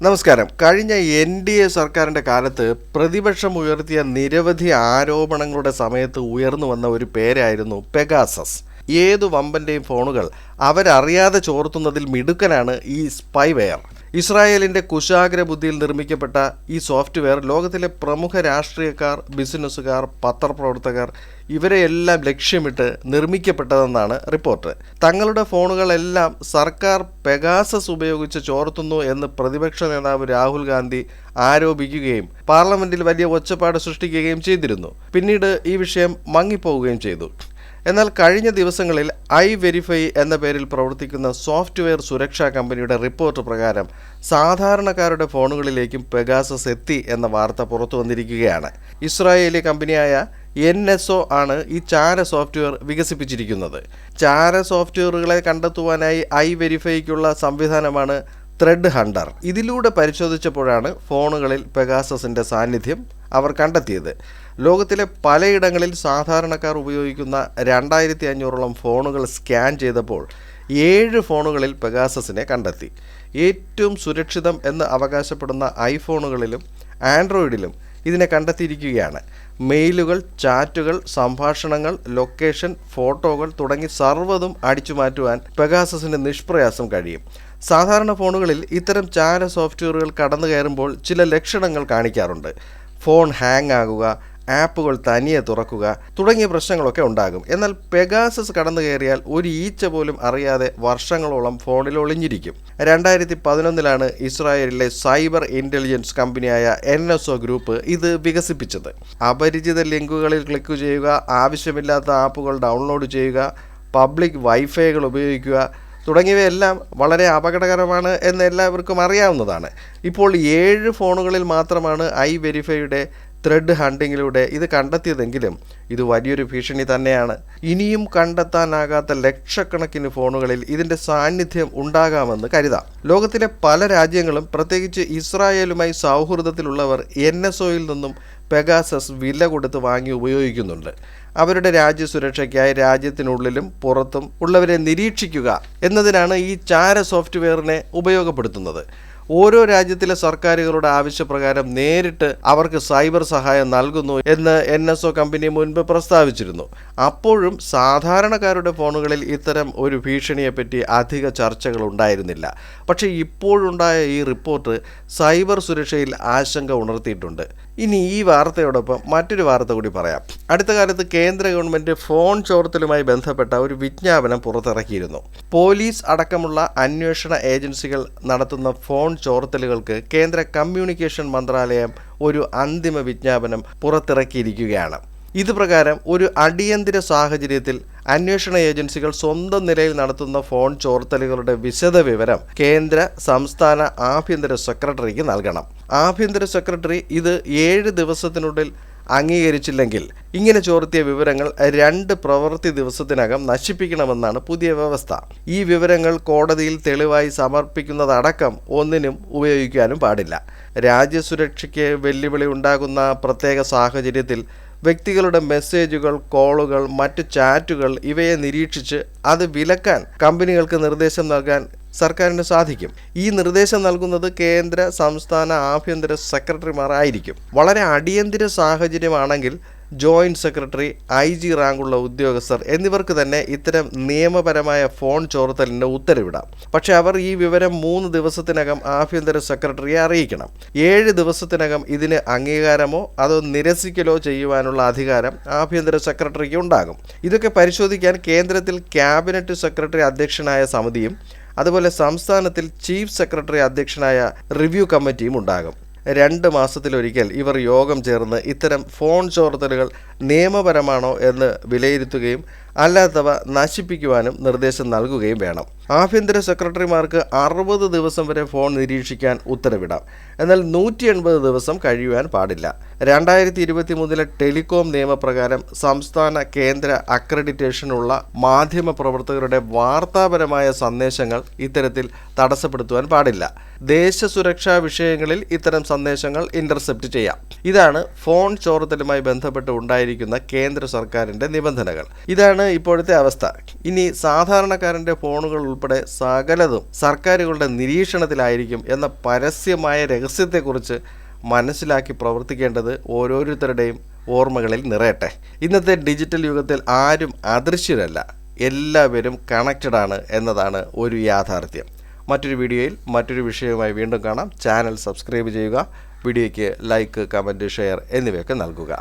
നമസ്കാരം. കഴിഞ്ഞ NDA സർക്കാരിൻ്റെ കാലത്ത് പ്രതിപക്ഷം ഉയർത്തിയ നിരവധി ആരോപണങ്ങളുടെ സമയത്ത് ഉയർന്നു വന്ന ഒരു പേരായിരുന്നു പെഗാസസ്. ഏതു വമ്പൻ്റെയും ഫോണുകൾ അവരറിയാതെ ചോർത്തുന്നതിൽ മിടുക്കനാണ് ഈ സ്പൈവെയർ. ഇസ്രായേലിൻ്റെ കുശാഗ്ര ബുദ്ധിയിൽ നിർമ്മിക്കപ്പെട്ട ഈ സോഫ്റ്റ്വെയർ ലോകത്തിലെ പ്രമുഖ രാഷ്ട്രീയക്കാർ, ബിസിനസ്സുകാർ, പത്രപ്രവർത്തകർ ഇവരെയെല്ലാം ലക്ഷ്യമിട്ട് നിർമ്മിക്കപ്പെട്ടതെന്നാണ് റിപ്പോർട്ട്. തങ്ങളുടെ ഫോണുകളെല്ലാം സർക്കാർ പെഗാസസ് ഉപയോഗിച്ച് ചോർത്തുന്നു എന്ന് പ്രതിപക്ഷ നേതാവ് രാഹുൽ ഗാന്ധി ആരോപിക്കുകയും പാർലമെന്റിൽ വലിയ ഒച്ചപ്പാട് സൃഷ്ടിക്കുകയും ചെയ്തിരുന്നു. പിന്നീട് ഈ വിഷയം മങ്ങിപ്പോവുകയും ചെയ്തു. എന്നാൽ കഴിഞ്ഞ ദിവസങ്ങളിൽ iVerify എന്ന പേരിൽ പ്രവർത്തിക്കുന്ന സോഫ്റ്റ്വെയർ സുരക്ഷാ കമ്പനിയുടെ റിപ്പോർട്ട് പ്രകാരം സാധാരണക്കാരുടെ ഫോണുകളിലേക്കും പെഗാസസ് എത്തി എന്ന വാർത്ത പുറത്തു വന്നിരിക്കുകയാണ്. ഇസ്രായേലി കമ്പനിയായ NSO ആണ് ഈ ചാര സോഫ്റ്റ്വെയർ വികസിപ്പിച്ചിരിക്കുന്നത്. ചാര സോഫ്റ്റ്വെയറുകളെ കണ്ടെത്തുവാനായി iVerifyക്കുള്ള സംവിധാനമാണ് ത്രെഡ് ഹണ്ടർ. ഇതിലൂടെ പരിശോധിച്ചപ്പോഴാണ് ഫോണുകളിൽ പെഗാസസിൻ്റെ സാന്നിധ്യം അവർ കണ്ടെത്തിയത്. ലോകത്തിലെ പലയിടങ്ങളിൽ സാധാരണക്കാർ ഉപയോഗിക്കുന്ന 2500ഓളം ഫോണുകൾ സ്കാൻ ചെയ്തപ്പോൾ 7 ഫോണുകളിൽ പെഗാസസിനെ കണ്ടെത്തി. ഏറ്റവും സുരക്ഷിതം എന്ന് അവകാശപ്പെടുന്ന ഐഫോണുകളിലും ആൻഡ്രോയിഡിലും ഇതിനെ കണ്ടെത്തിയിരിക്കുകയാണ്. മെയിലുകൾ, ചാറ്റുകൾ, സംഭാഷണങ്ങൾ, ലൊക്കേഷൻ, ഫോട്ടോകൾ തുടങ്ങി സർവ്വതും അടിച്ചു മാറ്റുവാൻ പെഗാസസിന് നിഷ്പ്രയാസം കഴിയും. സാധാരണ ഫോണുകളിൽ ഇത്തരം ചാര സോഫ്റ്റ്വെയറുകൾ കടന്നു കയറുമ്പോൾ ചില ലക്ഷണങ്ങൾ കാണിക്കാറുണ്ട്. ഫോൺ ഹാങ് ആകുക, ആപ്പുകൾ തനിയെ തുറക്കുക തുടങ്ങിയ പ്രശ്നങ്ങളൊക്കെ ഉണ്ടാകും. എന്നാൽ പെഗാസസ് കടന്നു കയറിയാൽ ഒരു ഈച്ച പോലും അറിയാതെ വർഷങ്ങളോളം ഫോണിൽ ഒളിഞ്ഞിരിക്കും. 2011 ഇസ്രായേലിലെ സൈബർ ഇൻ്റലിജൻസ് കമ്പനിയായ NSO ഗ്രൂപ്പ് ഇത് വികസിപ്പിച്ചത്. അപരിചിത ലിങ്കുകളിൽ ക്ലിക്ക് ചെയ്യുക, ആവശ്യമില്ലാത്ത ആപ്പുകൾ ഡൗൺലോഡ് ചെയ്യുക, പബ്ലിക് വൈഫൈകൾ ഉപയോഗിക്കുക തുടങ്ങിയവയെല്ലാം വളരെ അപകടകരമാണ് എന്ന് എല്ലാവർക്കും അറിയാവുന്നതാണ്. ഇപ്പോൾ 7 ഫോണുകളിൽ മാത്രമാണ് iVerifyയുടെ ത്രെഡ് ഹണ്ടിങ്ങിലൂടെ ഇത് കണ്ടെത്തിയതെങ്കിലും ഇത് വലിയൊരു ഭീഷണി തന്നെയാണ്. ഇനിയും കണ്ടെത്താനാകാത്ത ലക്ഷക്കണക്കിന് ഫോണുകളിൽ ഇതിൻ്റെ സാന്നിധ്യം ഉണ്ടാകാമെന്ന് കരുതാം. ലോകത്തിലെ പല രാജ്യങ്ങളും, പ്രത്യേകിച്ച് ഇസ്രായേലുമായി സൗഹൃദത്തിലുള്ളവർ NSOയിൽ നിന്നും പെഗാസസ് വില കൊടുത്ത് വാങ്ങി ഉപയോഗിക്കുന്നുണ്ട്. അവരുടെ രാജ്യസുരക്ഷയ്ക്കായി രാജ്യത്തിനുള്ളിലും പുറത്തും ഉള്ളവരെ നിരീക്ഷിക്കുക എന്നതിനാണ് ഈ ചാര സോഫ്റ്റ്വെയറിനെ ഉപയോഗപ്പെടുത്തുന്നത്. ഓരോ രാജ്യത്തിലെ സർക്കാരുകളുടെ ആവശ്യപ്രകാരം നേരിട്ട് അവർക്ക് സൈബർ സഹായം നൽകുന്നു എന്ന് NSO കമ്പനി മുൻപ് പ്രസ്താവിച്ചിരുന്നു. അപ്പോഴും സാധാരണക്കാരുടെ ഫോണുകളിൽ ഇത്തരം ഒരു ഭീഷണിയെപ്പറ്റി അധിക ചർച്ചകൾ ഉണ്ടായിരുന്നില്ല. പക്ഷേ ഇപ്പോഴുണ്ടായ ഈ റിപ്പോർട്ട് സൈബർ സുരക്ഷയിൽ ആശങ്ക ഉണർത്തിയിട്ടുണ്ട്. ഇനി ഈ വാർത്തയോടൊപ്പം മറ്റൊരു വാർത്ത കൂടി പറയാം. അടുത്ത കാലത്ത് കേന്ദ്ര ഗവൺമെൻറ് ഫോൺ ചോർത്തലുമായി ബന്ധപ്പെട്ട ഒരു വിജ്ഞാപനം പുറത്തിറക്കിയിരുന്നു. പോലീസ് അടക്കമുള്ള അന്വേഷണ ഏജൻസികൾ നടത്തുന്ന ഫോൺ ചോർത്തലുകൾക്ക് കേന്ദ്ര കമ്മ്യൂണിക്കേഷൻ മന്ത്രാലയം ഒരു അന്തിമ വിജ്ഞാപനം പുറത്തിറക്കിയിരിക്കുകയാണ്. ഇത് പ്രകാരം ഒരു അടിയന്തര സാഹചര്യത്തിൽ അന്വേഷണ ഏജൻസികൾ സ്വന്തം നിലയിൽ നടത്തുന്ന ഫോൺ ചോർത്തലുകളുടെ വിശദവിവരം കേന്ദ്ര, സംസ്ഥാന ആഭ്യന്തര സെക്രട്ടറിക്ക് നൽകണം. ആഭ്യന്തര സെക്രട്ടറി ഇത് 7 ദിവസത്തിനുള്ളിൽ അംഗീകരിച്ചില്ലെങ്കിൽ ഇങ്ങനെ ചോർത്തിയ വിവരങ്ങൾ 2 പ്രവൃത്തി ദിവസത്തിനകം നശിപ്പിക്കണമെന്നാണ് പുതിയ വ്യവസ്ഥ. ഈ വിവരങ്ങൾ കോടതിയിൽ തെളിവായി സമർപ്പിക്കുന്നതടക്കം ഒന്നിനും ഉപയോഗിക്കാനും പാടില്ല. രാജ്യസുരക്ഷയ്ക്ക് വെല്ലുവിളി ഉണ്ടാകുന്ന പ്രത്യേക സാഹചര്യത്തിൽ വ്യക്തികളുടെ മെസ്സേജുകൾ, കോളുകൾ, മറ്റു ചാറ്റുകൾ ഇവയെ നിരീക്ഷിച്ച് അത് വിലക്കാൻ കമ്പനികൾക്ക് നിർദ്ദേശം നൽകാൻ സർക്കാരിന് സാധിക്കും. ഈ നിർദ്ദേശം നൽകുന്നത് കേന്ദ്ര, സംസ്ഥാന ആഭ്യന്തര സെക്രട്ടറിമാർ ആയിരിക്കും. വളരെ അടിയന്തര സാഹചര്യമാണെങ്കിൽ ജോയിൻറ്റ് സെക്രട്ടറി, IG റാങ്കുള്ള ഉദ്യോഗസ്ഥർ എന്നിവർക്ക് തന്നെ ഇത്തരം നിയമപരമായ ഫോൺ ചോർത്തലിന് ഉത്തരവിടാം. പക്ഷേ അവർ ഈ വിവരം 3 ദിവസത്തിനകം ആഭ്യന്തര സെക്രട്ടറിയെ അറിയിക്കണം. 7 ദിവസത്തിനകം ഇതിന് അംഗീകാരമോ അതോ നിരസിക്കലോ ചെയ്യുവാനുള്ള അധികാരം ആഭ്യന്തര സെക്രട്ടറിക്ക് ഉണ്ടാകും. ഇതൊക്കെ പരിശോധിക്കാൻ കേന്ദ്രത്തിൽ ക്യാബിനറ്റ് സെക്രട്ടറി അധ്യക്ഷനായ സമിതിയും അതുപോലെ സംസ്ഥാനത്തിൽ ചീഫ് സെക്രട്ടറി അധ്യക്ഷനായ റിവ്യൂ കമ്മിറ്റിയും ഉണ്ടാകും. 2 മാസത്തിലൊരിക്കൽ ഇവർ യോഗം ചേർന്ന് ഇത്തരം ഫോൺ ചോർത്തലുകൾ നിയമപരമാണോ എന്ന് വിലയിരുത്തുകയും അല്ലാത്തവ നശിപ്പിക്കുവാനും നിർദ്ദേശം നൽകുകയും വേണം. ആഭ്യന്തര സെക്രട്ടറിമാർക്ക് 60 ദിവസം വരെ ഫോൺ നിരീക്ഷിക്കാൻ ഉത്തരവിടാം. എന്നാൽ 180 ദിവസം കഴിയുവാൻ പാടില്ല. 2023 ടെലികോം നിയമപ്രകാരം സംസ്ഥാന, കേന്ദ്ര അക്രഡിറ്റേഷനുള്ള മാധ്യമ പ്രവർത്തകരുടെ വാർത്താപരമായ സന്ദേശങ്ങൾ ഇത്തരത്തിൽ തടസ്സപ്പെടുത്തുവാൻ പാടില്ല. ദേശസുരക്ഷാ വിഷയങ്ങളിൽ ഇത്തരം സന്ദേശങ്ങൾ ഇന്റർസെപ്റ്റ് ചെയ്യാം. ഇതാണ് ഫോൺ ചോർത്തലുമായി ബന്ധപ്പെട്ട് ഉണ്ടായിരിക്കുന്ന കേന്ദ്ര സർക്കാരിൻ്റെ നിബന്ധനകൾ. ഇതാണ് ഇപ്പോഴത്തെ അവസ്ഥ. ഇനി സാധാരണക്കാരൻ്റെ ഫോണുകൾ ഉൾപ്പെടെ സകലതും സർക്കാരുകളുടെ നിരീക്ഷണത്തിലായിരിക്കും എന്ന പരസ്യമായ രഹസ്യത്തെക്കുറിച്ച് മനസ്സിലാക്കി പ്രവർത്തിക്കേണ്ടത് ഓരോരുത്തരുടെയും ഓർമ്മകളിൽ നിറയട്ടെ. ഇന്നത്തെ ഡിജിറ്റൽ യുഗത്തിൽ ആരും അദൃശ്യരല്ല, എല്ലാവരും കണക്റ്റഡ് ആണ് എന്നതാണ് ഒരു യാഥാർത്ഥ്യം. മറ്റൊരു വീഡിയോയിൽ മറ്റൊരു വിഷയവുമായി വീണ്ടും കാണാം. ചാനൽ സബ്സ്ക്രൈബ് ചെയ്യുക. വീഡിയോയ്ക്ക് ലൈക്ക്, കമൻറ്റ്, ഷെയർ എന്നിവയൊക്കെ നൽകുക.